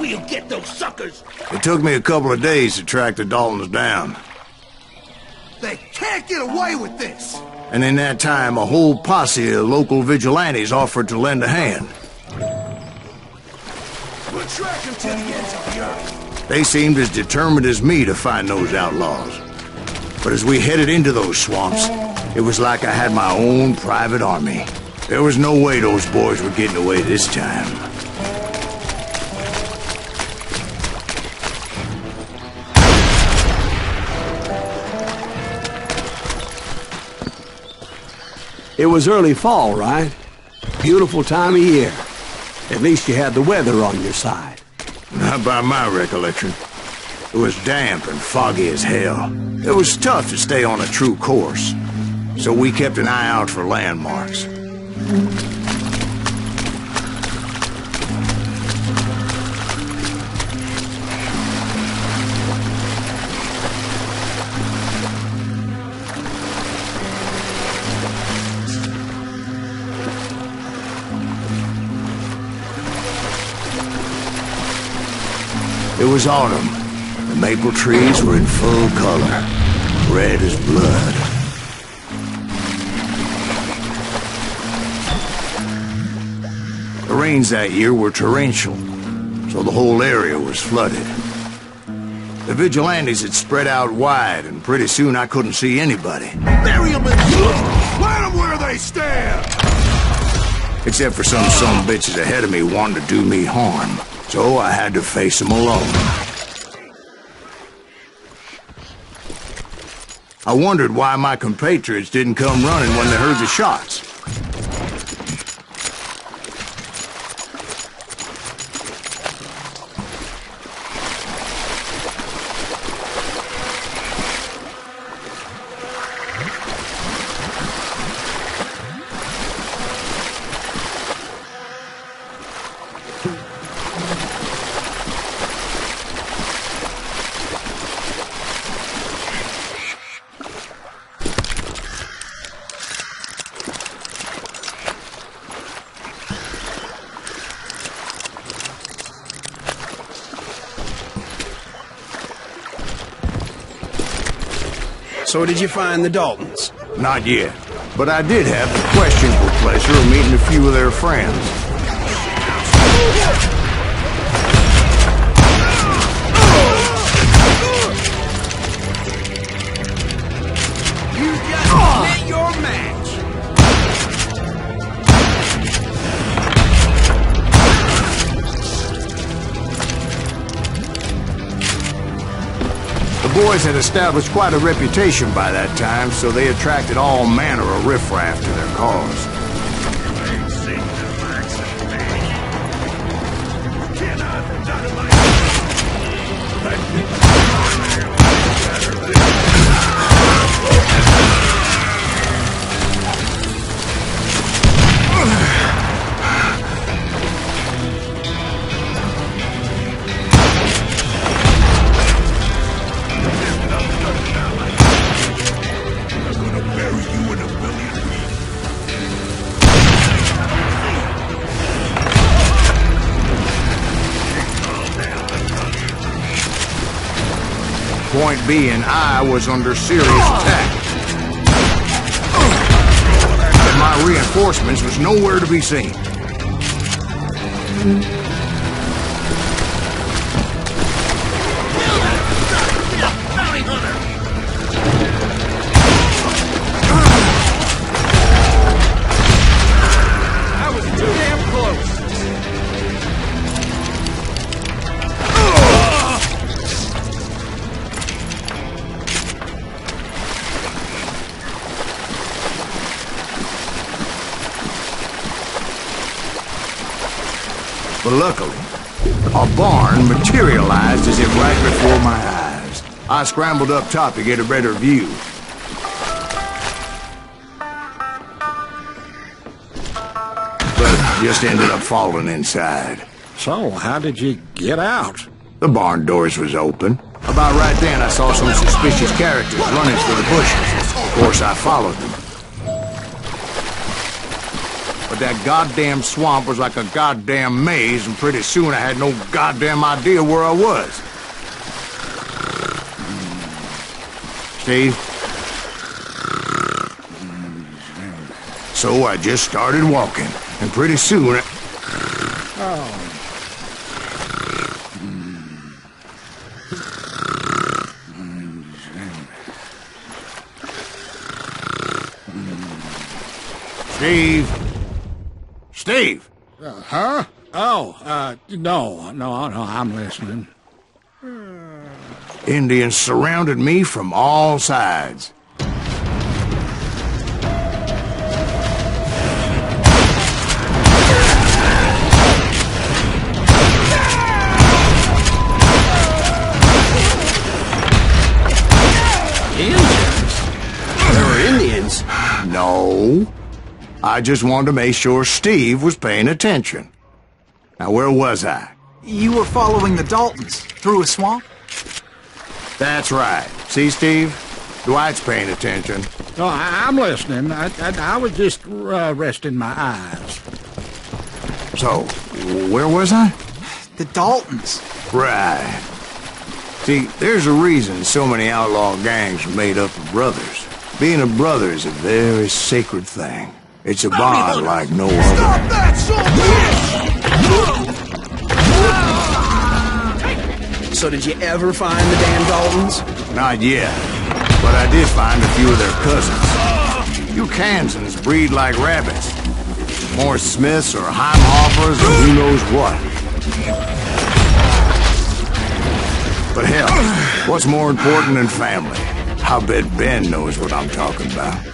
We'll get those suckers! It took me a couple of days to track the Daltons down. They can't get away with this! And in that time, a whole posse of local vigilantes offered to lend a hand. We'll track them to the ends of the earth. They seemed as determined as me to find those outlaws. But as we headed into those swamps, it was like I had my own private army. There was no way those boys were getting away this time. It was early fall, right? Beautiful time of year. At least you had the weather on your side. Not by my recollection. It was damp and foggy as hell. It was tough to stay on a true course. So we kept an eye out for landmarks. It was autumn. The maple trees were in full color, red as blood. The rains that year were torrential, so the whole area was flooded. The vigilantes had spread out wide, and pretty soon I couldn't see anybody. Bury them in Plant them where they stand! Except for some bitches ahead of me wanting to do me harm. So I had to face them alone. I wondered why my compatriots didn't come running when they heard the shots. So did you find the Daltons? Not yet, but I did have the questionable pleasure of meeting a few of their friends. You just met your match! The boys had established quite a reputation by that time, so they attracted all manner of riffraff to their cause. Point being, I was under serious attack. And my reinforcements was nowhere to be seen. I was too damn close. But luckily, a barn materialized as if right before my eyes. I scrambled up top to get a better view. But just ended up falling inside. So, how did you get out? The barn doors was open. About right then, I saw some suspicious characters running through the bushes. Of course, I followed them. But but that goddamn swamp was like a goddamn maze, and pretty soon I had no goddamn idea where I was. Steve? So I just started walking, and pretty soon Steve? Steve? Huh? Oh, no, I'm listening. Indians surrounded me from all sides. Indians? There were Indians? No. I just wanted to make sure Steve was paying attention. Now, where was I? You were following the Daltons through a swamp? That's right. See, Steve? Dwight's paying attention. No, I'm listening. I was just resting my eyes. So, where was I? The Daltons. Right. See, there's a reason so many outlaw gangs are made up of brothers. Being a brother is a very sacred thing. It's a bond like no other. Stop that, So did you ever find the damn Daltons? Not yet, but I did find a few of their cousins. You Kansans breed like rabbits. More Smiths or Heimhoffers or who knows what. But hell, what's more important than family? I'll bet Ben knows what I'm talking about.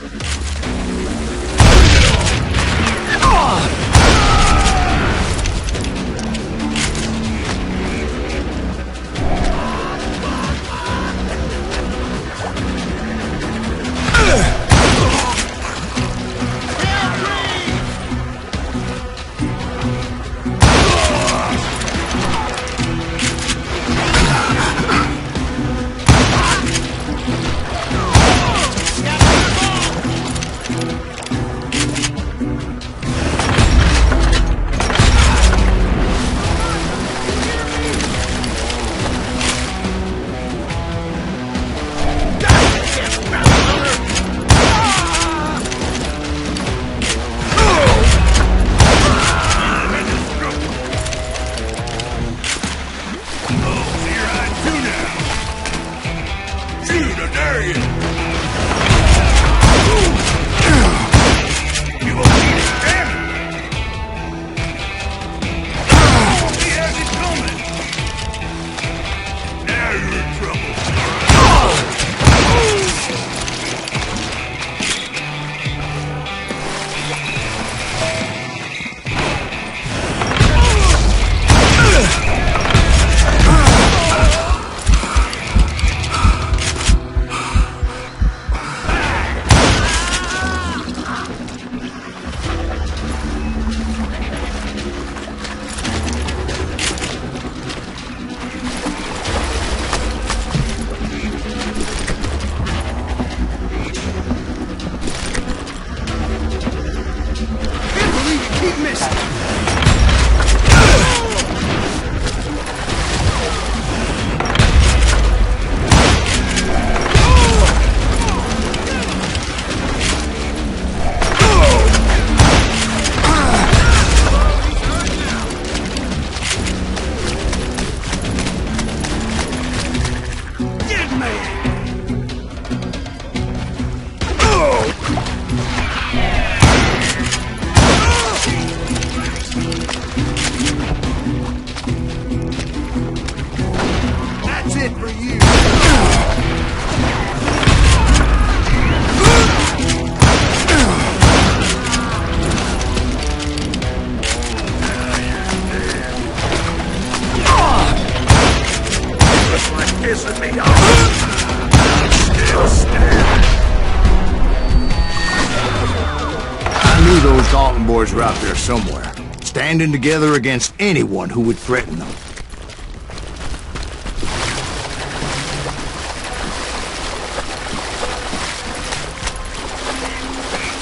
Those Dalton boys were out there somewhere, standing together against anyone who would threaten them.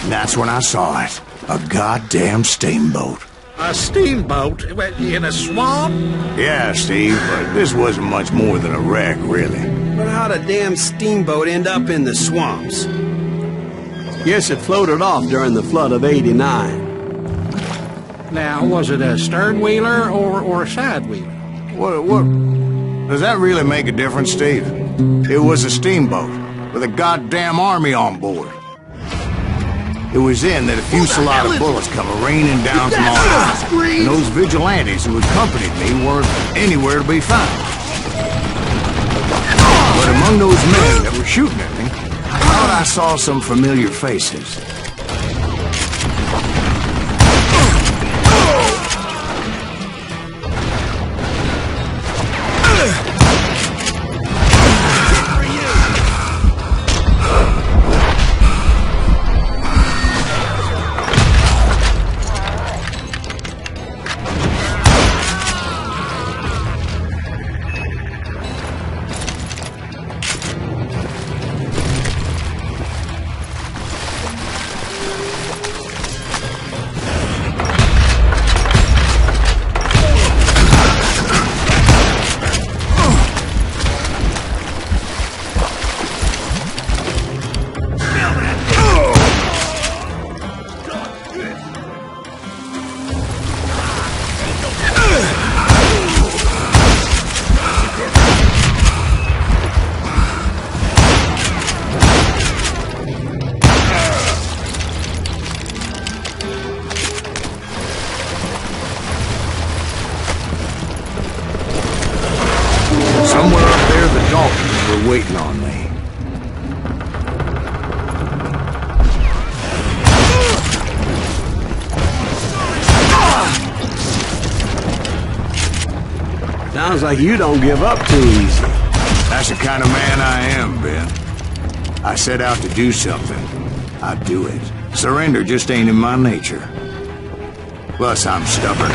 And that's when I saw it. A goddamn steamboat. A steamboat in a swamp? Yeah, Steve, but this wasn't much more than a wreck, really. But how'd a damn steamboat end up in the swamps? Guess it floated off during the flood of '89. Now, was it a stern-wheeler or a side-wheeler? What? Does that really make a difference, Steve? It was a steamboat with a goddamn army on board. It was then that a fusillade of bullets come raining down from all sides, and those vigilantes who accompanied me weren't anywhere to be found. But among those men that were shooting at me, I thought I saw some familiar faces. Somewhere up there, the Daltons were waiting on me. Sounds like you don't give up too easy. That's the kind of man I am, Ben. I set out to do something. I do it. Surrender just ain't in my nature. Plus, I'm stubborn.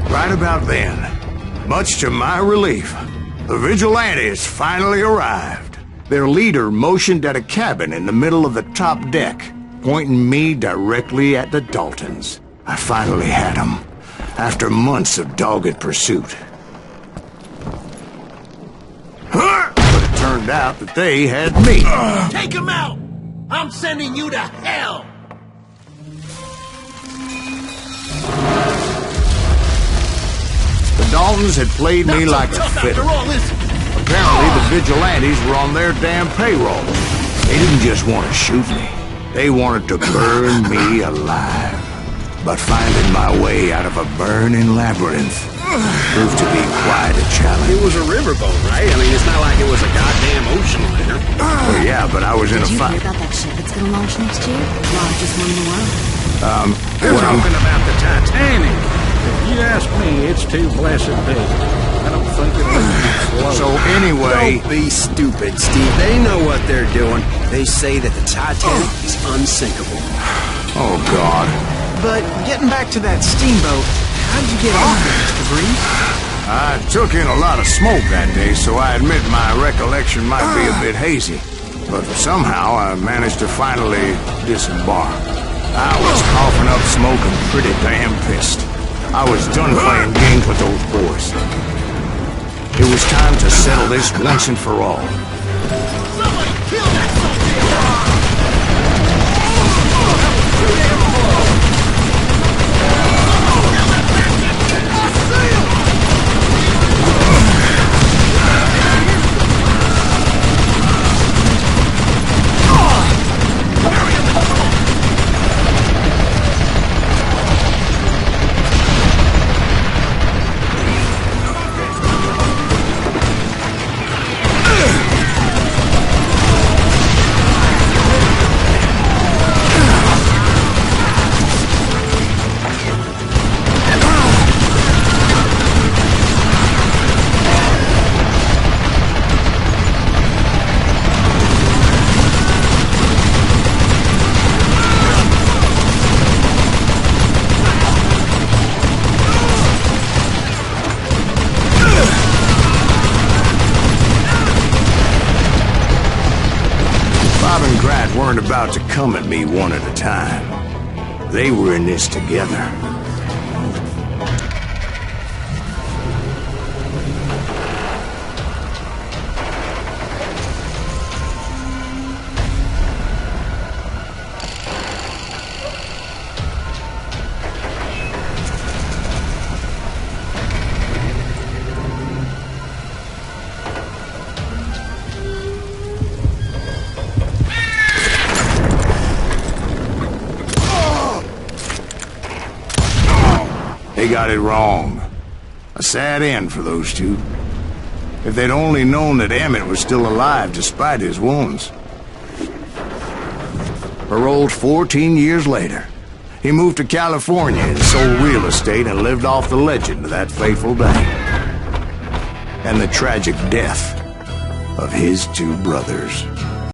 Right about then, much to my relief, the vigilantes finally arrived. Their leader motioned at a cabin in the middle of the top deck, pointing me directly at the Daltons. I finally had them, after months of dogged pursuit. But it turned out that they had me. Take him out! I'm sending you to hell! The Daltons had played me like a fiddle. Apparently, the vigilantes were on their damn payroll. They didn't just want to shoot me. They wanted to burn me alive. But finding my way out of a burning labyrinth proved to be quite a challenge. It was a riverboat, right? I mean, it's not like it was a goddamn ocean liner. Well, yeah, but I was in a fight. Did you hear about that ship that's gonna launch next year? Largest one in the world. They're talking about the Titanic. If you ask me, it's too blessed big. I don't think it'll So anyway... Don't be stupid, Steve. They know what they're doing. They say that the Titanic is unsinkable. Oh, God. But getting back to that steamboat, how'd you get off it, Mr. Breeze? I took in a lot of smoke that day, so I admit my recollection might be a bit hazy. But somehow I managed to finally disembark. I was coughing up smoke and pretty damn pissed. I was done playing games with those boys. It was time to settle this once and for all. Somebody kill that weren't about to come at me one at a time. They were in this together. They got it wrong. A sad end for those two. If they'd only known that Emmett was still alive despite his wounds. Paroled 14 years later, he moved to California and sold real estate and lived off the legend of that fateful day. And the tragic death of his two brothers.